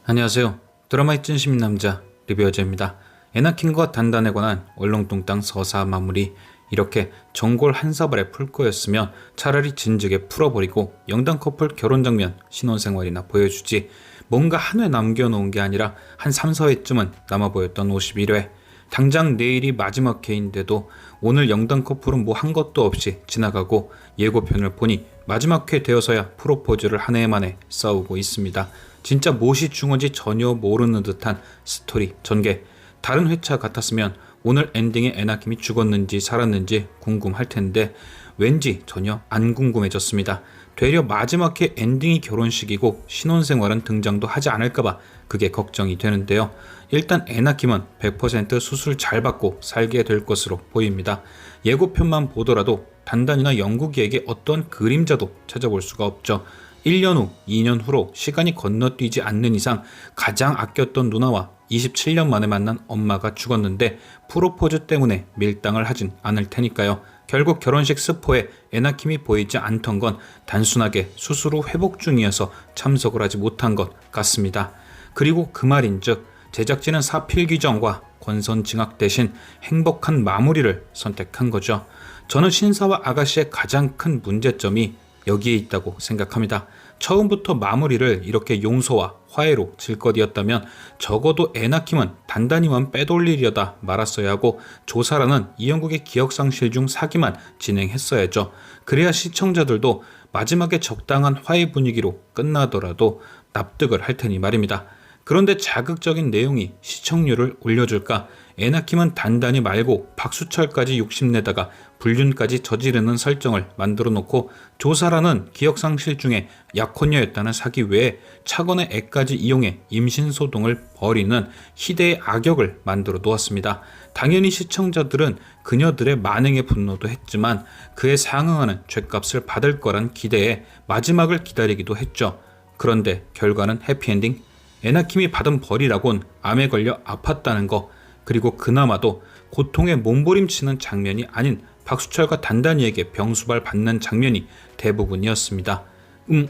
안녕하세요. 드라마의 찐심 남자 리뷰어제입니다. 에나킨과 단단에 관한 얼렁뚱땅 서사 마무리. 이렇게 전골 한 사발에 풀 거였으면 차라리 진즉에 풀어버리고 영당 커플 결혼 장면, 신혼생활이나 보여주지. 뭔가 한 회 남겨놓은 게 아니라 한 3, 4회쯤은 남아 보였던 51회. 당장 내일이 마지막 회인데도 오늘 영당 커플은 뭐 한 것도 없이 지나가고 예고편을 보니 마지막 회 되어서야 프로포즈를 한 해 만에 싸우고 있습니다. 진짜 무엇이 중요한지 전혀 모르는 듯한 스토리 전개. 다른 회차 같았으면 오늘 엔딩에 에나킴이 죽었는지 살았는지 궁금할 텐데 왠지 전혀 안 궁금해졌습니다. 되려 마지막 회 엔딩이 결혼식이고 신혼생활은 등장도 하지 않을까봐 그게 걱정이 되는데요. 일단 에나킴은 100% 수술 잘 받고 살게 될 것으로 보입니다. 예고편만 보더라도 단단이나 영국이에게 어떤 그림자도 찾아볼 수가 없죠. 1년 후, 2년 후로 시간이 건너뛰지 않는 이상 가장 아꼈던 누나와 27년 만에 만난 엄마가 죽었는데 프로포즈 때문에 밀당을 하진 않을 테니까요. 결국 결혼식 스포에 에나킴이 보이지 않던 건 단순하게 수술 후 회복 중이어서 참석을 하지 못한 것 같습니다. 그리고 그 말인즉 제작진은 사필규정과 권선징악 대신 행복한 마무리를 선택한 거죠. 저는 신사와 아가씨의 가장 큰 문제점이 여기에 있다고 생각합니다. 처음부터 마무리를 이렇게 용서와 화해로 질 것이었다면 적어도 에나킴은 단단히만 빼돌리려다 말았어야 하고 조사라는 이영국의 기억상실 중 사기만 진행했어야죠. 그래야 시청자들도 마지막에 적당한 화해 분위기로 끝나더라도 납득을 할 테니 말입니다. 그런데 자극적인 내용이 시청률을 올려줄까? 에나킴은 단단히 말고 박수철까지 욕심내다가 불륜까지 저지르는 설정을 만들어 놓고 조사라는 기억상실 중에 약혼녀였다는 사기 외에 차건의 애까지 이용해 임신소동을 벌이는 희대의 악역을 만들어 놓았습니다. 당연히 시청자들은 그녀들의 만행에 분노도 했지만 그에 상응하는 죗값을 받을 거란 기대에 마지막을 기다리기도 했죠. 그런데 결과는 해피엔딩? 에나킴이 받은 벌이라곤 암에 걸려 아팠다는 거, 그리고 그나마도 고통에 몸부림치는 장면이 아닌 박수철과 단단이에게 병수발 받는 장면이 대부분이었습니다.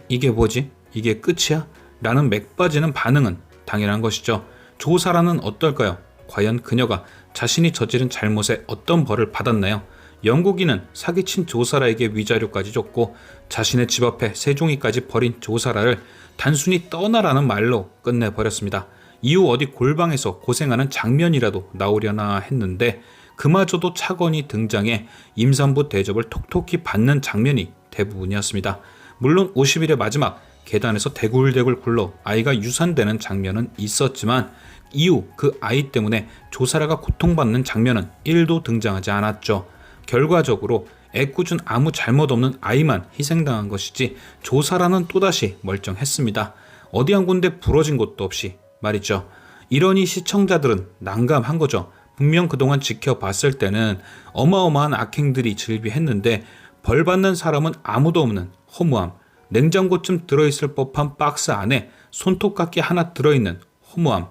이게 뭐지? 이게 끝이야? 라는 맥 빠지는 반응은 당연한 것이죠. 조사라는 어떨까요? 과연 그녀가 자신이 저지른 잘못에 어떤 벌을 받았나요? 영국인은 사기친 조사라에게 위자료까지 줬고 자신의 집 앞에 세종이까지 버린 조사라를 단순히 떠나라는 말로 끝내버렸습니다. 이후 어디 골방에서 고생하는 장면이라도 나오려나 했는데 그마저도 차건이 등장해 임산부 대접을 톡톡히 받는 장면이 대부분이었습니다. 물론 50일의 마지막 계단에서 대굴대굴 굴러 아이가 유산되는 장면은 있었지만 이후 그 아이 때문에 조사라가 고통받는 장면은 1도 등장하지 않았죠. 결과적으로 애꿎은 아무 잘못 없는 아이만 희생당한 것이지 조사라는 또다시 멀쩡했습니다. 어디 한 군데 부러진 곳도 없이 말이죠. 이러니 시청자들은 난감한 거죠. 분명 그동안 지켜봤을 때는 어마어마한 악행들이 즐비했는데 벌 받는 사람은 아무도 없는 허무함, 냉장고쯤 들어있을 법한 박스 안에 손톱깎이 하나 들어있는 허무함,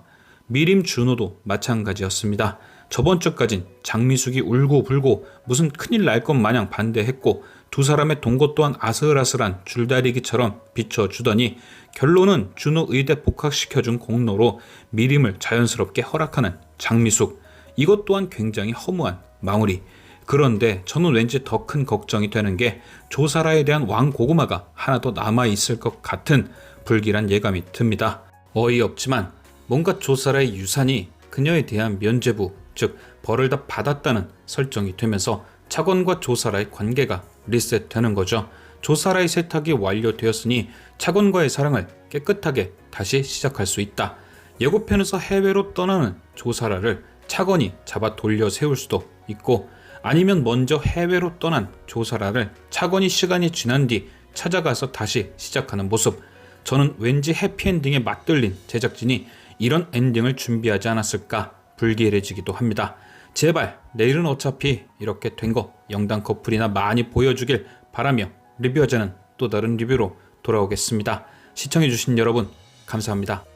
미림 준호도 마찬가지였습니다. 저번 주까진 장미숙이 울고불고 무슨 큰일 날 것 마냥 반대했고 두 사람의 동거 또한 아슬아슬한 줄다리기처럼 비춰주더니 결론은 준호 의대 복학시켜준 공로로 미림을 자연스럽게 허락하는 장미숙. 이것 또한 굉장히 허무한 마무리. 그런데 저는 왠지 더 큰 걱정이 되는 게 조사라에 대한 왕고구마가 하나 더 남아있을 것 같은 불길한 예감이 듭니다. 어이없지만 뭔가 조사라의 유산이 그녀에 대한 면죄부, 즉 벌을 다 받았다는 설정이 되면서 차건과 조사라의 관계가 리셋되는 거죠. 조사라의 세탁이 완료되었으니 차건과의 사랑을 깨끗하게 다시 시작할 수 있다. 예고편에서 해외로 떠나는 조사라를 차건이 잡아 돌려 세울 수도 있고 아니면 먼저 해외로 떠난 조사라를 차건이 시간이 지난 뒤 찾아가서 다시 시작하는 모습. 저는 왠지 해피엔딩에 맞들린 제작진이 이런 엔딩을 준비하지 않았을까 불길해지기도 합니다. 제발 내일은 어차피 이렇게 된 거 영당 커플이나 많이 보여주길 바라며 리뷰어제는 또 다른 리뷰로 돌아오겠습니다. 시청해주신 여러분 감사합니다.